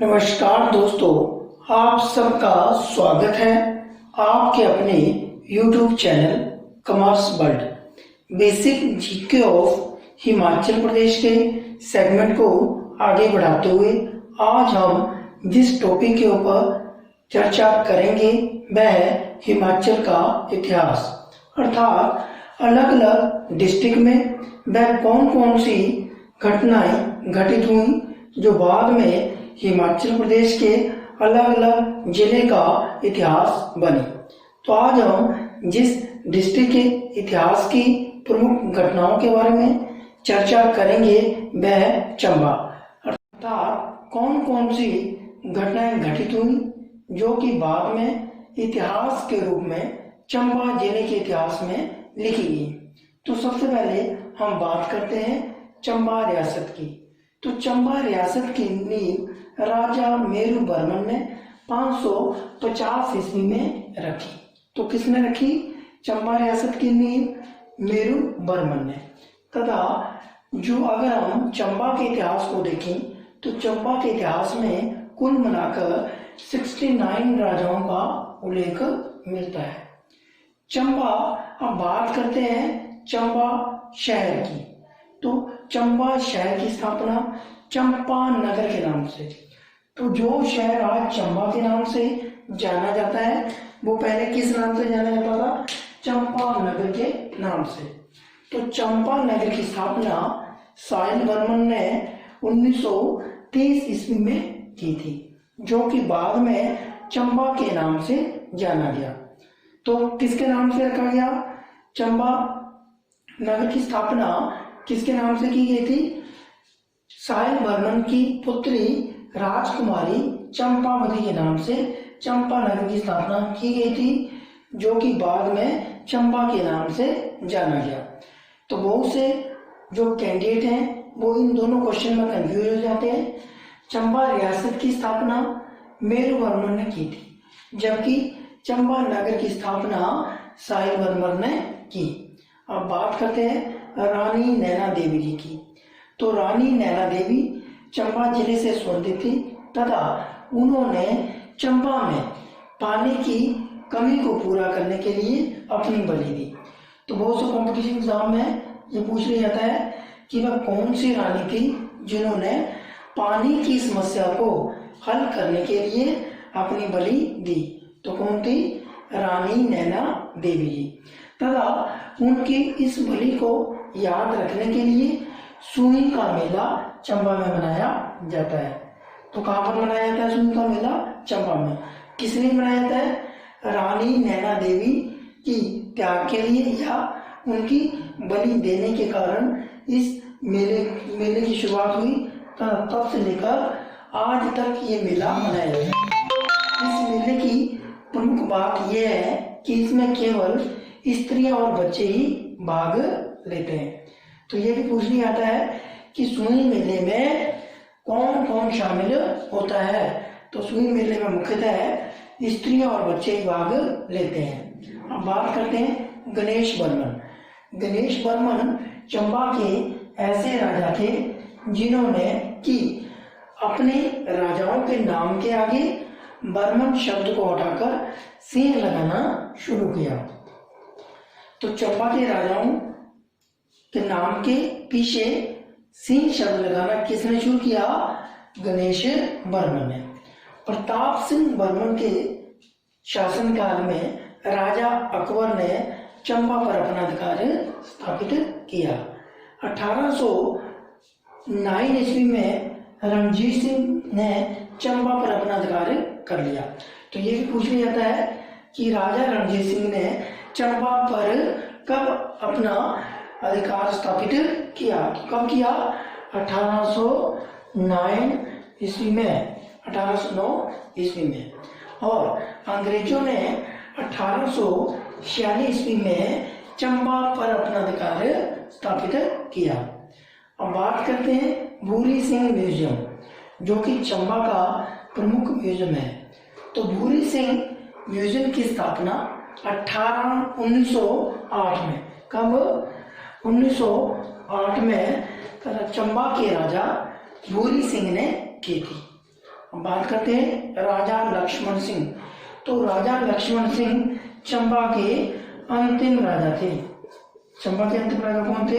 नमस्कार दोस्तों, आप सबका स्वागत है आपके अपने YouTube channel commerce world. Basic GK of Himachal Pradesh के सेगमेंट को आगे बढ़ाते हुए आज हम जिस टॉपिक के ऊपर चर्चा करेंगे वह है हिमाचल का इतिहास, अर्थात अलग अलग डिस्ट्रिक्ट में वह कौन कौन सी घटनाएं घटित हुई जो बाद में हिमाचल प्रदेश के अलग अलग जिले का इतिहास बने। तो आज हम जिस डिस्ट्रिक्ट के इतिहास की प्रमुख घटनाओं के बारे में चर्चा करेंगे वह है चंबा, अर्थात कौन कौन सी घटनाएं घटित हुई जो कि बाद में इतिहास के रूप में चंबा जिले के इतिहास में लिखी गई। तो सबसे पहले हम बात करते हैं चंबा रियासत की। तो चंबा रियासत की नींव राजा मेरु बर्मन ने 550 ईस्वी में रखी। तो किसने रखी? चंबा रियासत की नींव मेरु बर्मन ने। तथा जो अगर हम चंबा के इतिहास को देखें तो चंबा के इतिहास में कुल मिलाकर 69 राजाओं का उल्लेख मिलता है। चंबा, अब बात करते हैं चंबा शहर की। तो चंबा शहर की स्थापना चंपा नगर के नाम से। तो जो शहर आज चंबा के नाम से जाना जाता है वो पहले किस नाम से जाना जाता था? चंपा नगर के नाम से। तो चंपा नगर की स्थापना साहिल वर्मन ने 1930 ईस्वी में की थी, जो कि बाद में चंबा के नाम से जाना गया। तो किसके नाम से रखा गया? चंबा नगर की स्थापना किसके नाम से की गई थी? साहिल वर्मन की पुत्री राजकुमारी चंपावती के नाम से चंपा नगर की स्थापना की गई थी, जो कि बाद में चंबा के नाम से जाना गया। तो बहुत से जो कैंडिडेट हैं वो इन दोनों क्वेश्चन में कंफ्यूज हो जाते हैं। चंबा रियासत की स्थापना मेरु वर्मन ने की थी, जबकि चंबा नगर की स्थापना साहिल वर्मन ने की। अब बात करते हैं रानी नैना देवी जी की। तो रानी नैना देवी चंबा जिले से संबंधित थी तथा उन्होंने चंबा में पानी की कमी को पूरा करने के लिए अपनी बलि दी। तो बहुत से कॉम्पिटिशन एग्जाम में ये पूछ लिया जाता है कि वह कौन सी रानी थी जिन्होंने पानी की समस्या को हल करने के लिए अपनी बलि दी। तो कौन थी? रानी नैना देवी जी। तथा उनकी इस बलि को याद रखने के लिए सूई का मेला चंबा में मनाया जाता है। तो कहाँ पर मनाया जाता है सूई का मेला? चंबा में। किसने मनाया जाता है? रानी नैना देवी की त्याग के लिए या उनकी बलि देने के कारण इस मेले की शुरुआत हुई। तब से लेकर आज तक ये मेला मनाया जाता है। इस मेले की प्रमुख बात यह है कि इसमें केवल स्त्रियां और बच्चे ही भाग लेते हैं। तो ये भी पूछ लिया जाता है कि सूई मेले में कौन कौन शामिल होता है? तो सूई मेले में मुख्यतः स्त्रियां और बच्चे ही भाग लेते हैं। अब बात करते हैं गणेश वर्मन। गणेश वर्मन चंबा के ऐसे राजा थे जिन्होंने कि अपने राजाओं के नाम के आगे वर्मन शब्द को हटाकर सिंह लगाना शुरू किया। तो चंबा के राजाओं के नाम के पीछे सिंह शब्द लगाना किसने शुरू किया? गणेश वर्मन ने। प्रताप सिंह वर्मन के शासनकाल में राजा अकबर ने चंबा पर अपना अधिकार स्थापित किया। 1809 ईस्वी में रणजीत सिंह ने चंबा पर अपना अधिकार कर लिया। तो ये भी पूछ लिया जाता है कि राजा रणजीत सिंह ने चंबा पर कब अपना अधिकार स्थापित किया? तो कब किया? 1809 ईस्वी में। 1809 ईस्वी में। और अंग्रेजों ने 1846 ईस्वी में चंबा पर अपना अधिकार स्थापित किया। अब बात करते हैं भूरी सिंह म्यूजियम, जो कि चंबा का प्रमुख म्यूजियम है। तो भूरी सिंह म्यूजियम की स्थापना 1908 में। कब? 1908 में चंबा के राजा भूरी सिंह ने की थी। अब बात करते हैं राजा लक्ष्मण सिंह। तो राजा लक्ष्मण सिंह चंबा के अंतिम राजा थे। चंबा के अंतिम राजा कौन थे?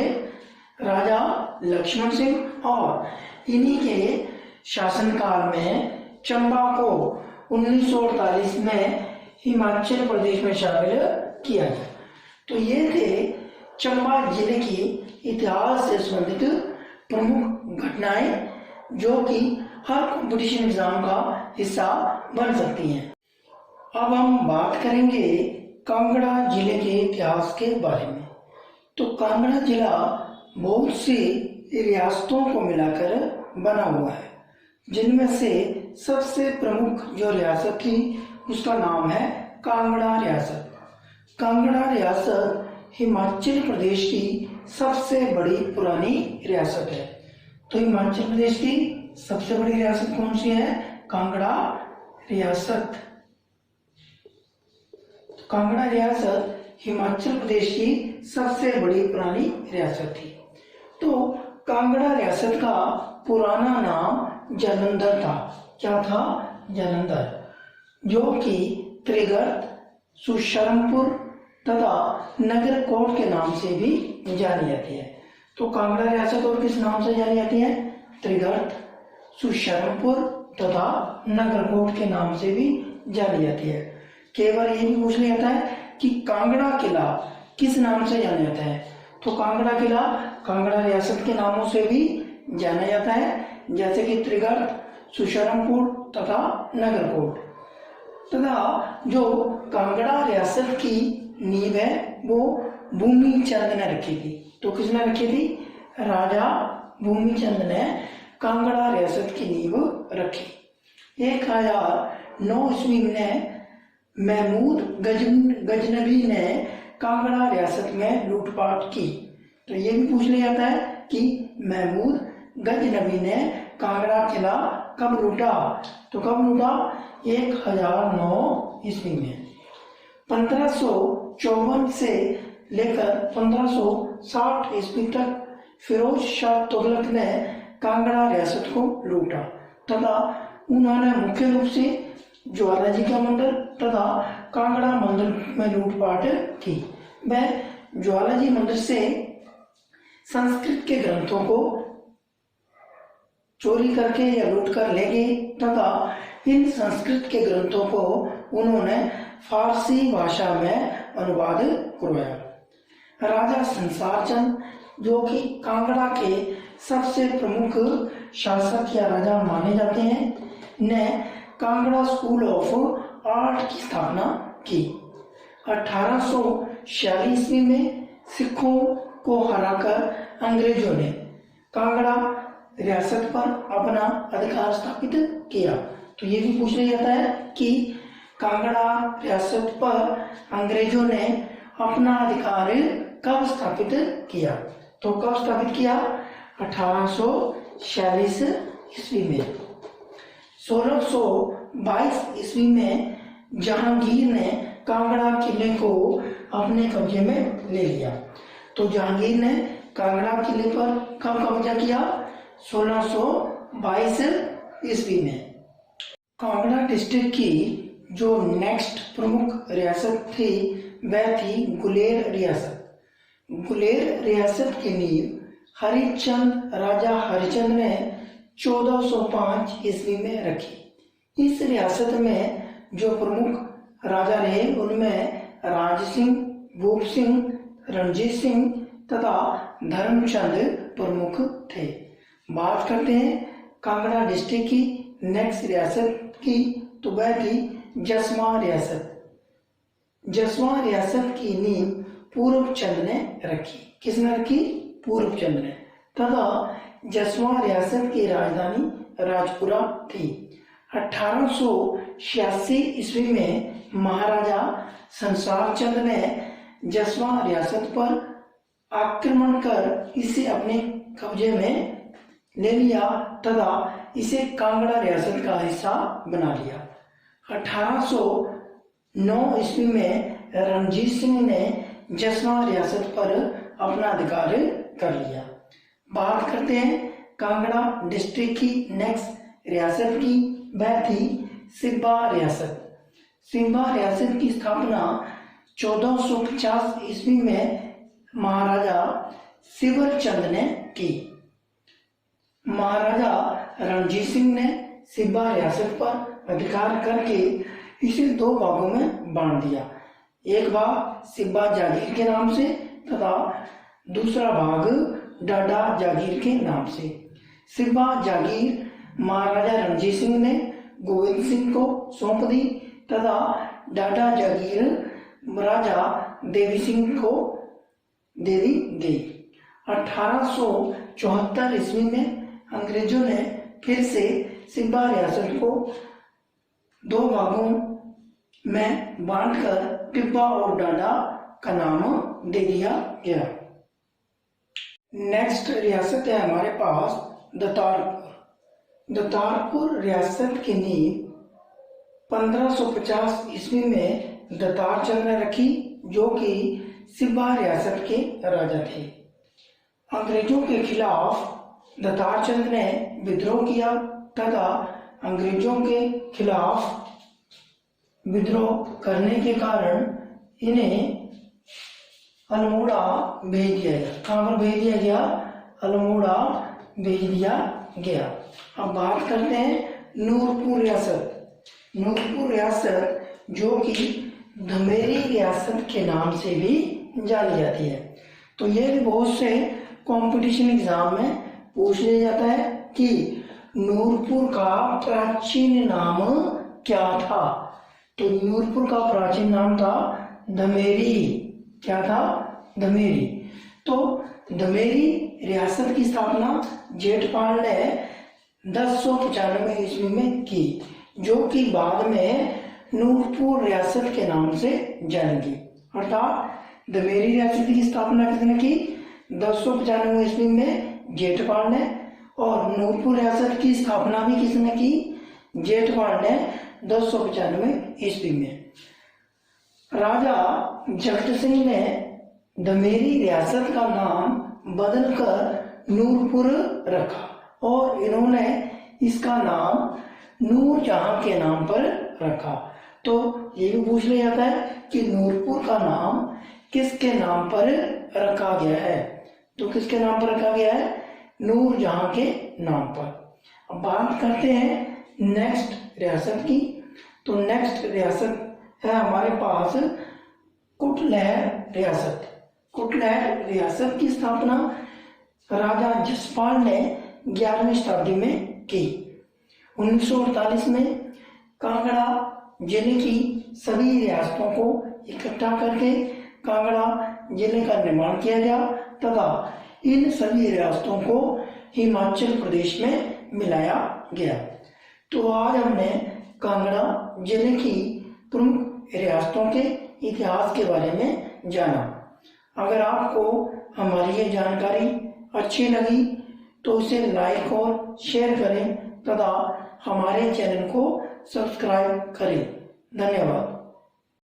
राजा लक्ष्मण सिंह। और इन्हीं के शासनकाल में चंबा को 1948 में हिमाचल प्रदेश में शामिल किया गया। तो ये थे चंबा जिले की इतिहास से संबंधित प्रमुख घटनाएं जो कि हर कंपटीशन एग्जाम का हिस्सा बन सकती हैं। अब हम बात करेंगे कांगड़ा जिले के इतिहास के बारे में। तो कांगड़ा जिला बहुत सी रियासतों को मिलाकर बना हुआ है, जिनमें से सबसे प्रमुख जो रियासत थी उसका नाम है कांगड़ा रियासत। कांगड़ा रियासत हिमाचल प्रदेश की सबसे बड़ी पुरानी रियासत है। तो हिमाचल प्रदेश की सबसे बड़ी रियासत कौन सी है? कांगड़ा रियासत। तो कांगड़ा रियासत हिमाचल प्रदेश की सबसे बड़ी पुरानी रियासत थी। तो कांगड़ा रियासत का पुराना नाम जालंधर था। क्या था? जालंधर, जो कि त्रिगर्त, सुशर्मपुर तथा नगरकोट के नाम से भी जानी जाती है। तो कांगड़ा रियासत और किस नाम से जानी जाती है? त्रिगर्त, सुशर्मपुर तथा नगरकोट के नाम से भी जानी जाती है। केवल ये भी पूछ लिया जाता है कि कांगड़ा किला किस नाम से जाना जाता है? तो कांगड़ा किला कांगड़ा रियासत के नामों से भी जाना जाता है, जैसे कि त्रिगर्त, सुशर्मपुर तथा नगरकोट। तथा जो कांगड़ा रियासत की नींव है वो भूमिचंद ने रखी थी। तो किसने रखी थी? राजा भूमिचंद ने कांगड़ा रियासत की नींव रखी। 1009 ईस्वी में महमूद गजनवी ने कांगड़ा रियासत में लूटपाट की। तो ये भी पूछ लिया जाता है कि महमूद गजनवी ने कांगड़ा किला कब लूटा? तो कब लूटा? 1009 ईस्वी में। 1554 से लेकर 1560 ईस्वी तक फिरोज शाह तुगलक ने कांगड़ा रियासत को लूटा तथा उन्होंने मुख्य रूप से ज्वालाजी का मंदिर तथा कांगड़ा मंदिर में लूटपाट की। वह ज्वालाजी मंदिर से संस्कृत के ग्रंथों को चोरी करके या लूट कर ले गए तथा इन संस्कृत के ग्रंथों को उन्होंने फारसी भाषा में अनुवाद करवाया। राजा संसार चंद, जो कि कांगड़ा के सबसे प्रमुख शासक या राजा माने जाते हैं, ने कांगड़ा स्कूल ऑफ आर्ट की स्थापना की। 1846 ईस्वी में सिखों को हराकर अंग्रेजों ने कांगड़ा रियासत पर अपना अधिकार स्थापित किया। तो ये भी पूछ लिया जाता है कि कांगड़ा रियासत पर अंग्रेजों ने अपना अधिकार कब स्थापित किया? तो कब स्थापित किया? 1846 ईस्वी में। 1622 ईस्वी में जहांगीर ने कांगड़ा किले को अपने कब्जे में ले लिया। तो जहांगीर ने कांगड़ा किले पर कब कब्जा किया? 1622 ईस्वी में। कांगड़ा डिस्ट्रिक्ट की जो नेक्स्ट प्रमुख रियासत थी वह थी गुलेर रियासत। गुलेर रियासत की नींव राजा हरिचंद ने 1405 ईस्वी में रखी। इस रियासत में जो प्रमुख राजा रहे उनमें राज सिंह, भूप सिंह, रणजीत सिंह तथा धर्मचंद प्रमुख थे। बात करते हैं कांगड़ा डिस्ट्रिक्ट की नेक्स्ट रियासत की, तो वह थी जसवां रियासत। जसवां रियासत की नींव पूर्वचंद ने रखी। किसने रखी? पूर्वचंद ने। तथा जसवां रियासत की राजधानी राजपुरा थी। 1886 ईस्वी में महाराजा संसार चंद ने जसवां रियासत पर आक्रमण कर इसे अपने कब्जे में ले लिया तथा इसे कांगड़ा रियासत का हिस्सा बना लिया। 1809 ईस्वी में रणजीत सिंह ने जसवां रियासत पर अपना अधिकार कर लिया। बात करते हैं कांगड़ा डिस्ट्रिक्ट की नेक्स्ट रियासत की, वह थी सिब्बा रियासत। सिब्बा रियासत की स्थापना 1450 ईस्वी में महाराजा सिवर चंद ने की। महाराजा रणजीत सिंह ने सिब्बा रियासत पर अधिकार करके इसे 2 भागों में बांट दिया। एक भाग सिब्बा जागीर के नाम से तथा दूसरा भाग डाडा जागीर के नाम से। सिब्बा जागीर महाराजा रणजीत सिंह ने गोविंद सिंह को सौंप दी तथा डाडा जागीर राजा देवी सिंह को दे दी गई। 1874 ईस्वी में अंग्रेजों ने फिर से सिब्बा रियासत को 2 भागों में बांटकर टिब्बा और डाडा का नाम दे दिया गया। नेक्स्ट रियासत है हमारे पास दतारपुर। दतारपुर रियासत की नींव 1550 ईस्वी में दतार चंद ने रखी, जो कि सिब्बा रियासत के राजा थे। अंग्रेजों के खिलाफ दतार चंद ने विद्रोह किया तथा अंग्रेजों के खिलाफ विद्रोह करने के कारण इन्हें अल्मोड़ा भेज दिया गया। कहाँ पर भेज दिया गया? अल्मोड़ा भेज दिया गया। अब बात करते हैं नूरपुर रियासत। नूरपुर रियासत जो कि धमेरी रियासत के नाम से भी जानी जाती है। तो ये भी बहुत से कंपटीशन एग्जाम में पूछ लिया जाता है कि नूरपुर का प्राचीन नाम क्या था। तो नूरपुर का प्राचीन नाम था धमेरी। क्या था? धमेरी। तो धमेरी रियासत की स्थापना जेठपाल ने 1095 ईस्वी में की, जो कि बाद में नूरपुर रियासत के नाम से जानी गई। अर्थात धमेरी रियासत की स्थापना किसने की? 1095 ईस्वी में जेठपाल ने, और नूरपुर रियासत की स्थापना भी किसने की? जेठपाल ने 1095 ईस्वी में। राजा जगत सिंह ने धमेरी रियासत का नाम बदलकर नूरपुर रखा और इन्होंने इसका नाम नूरजहां के नाम पर रखा। तो ये भी पूछ लिया जाता है कि नूरपुर का नाम किसके नाम पर रखा गया है? तो किसके नाम पर रखा गया है? नूरजहां के नाम पर। अब बात करते हैं नेक्स्ट रियासत की। तो नेक्स्ट रियासत है हमारे पास कुटलैहर रियासत। कुटलैहर रियासत की स्थापना राजा जसपाल ने 11वीं शताब्दी में की। 1948 में कांगड़ा जिले की सभी रियासतों को इकट्ठा करके कांगड़ा जिले का निर्माण किया गया तथा इन सभी रियासतों को हिमाचल प्रदेश में मिलाया गया। तो आज हमने कांगड़ा जिले की प्रमुख रियासतों के इतिहास के बारे में जाना। अगर आपको हमारी ये जानकारी अच्छी लगी तो इसे लाइक और शेयर करें तथा हमारे चैनल को सब्सक्राइब करें। धन्यवाद।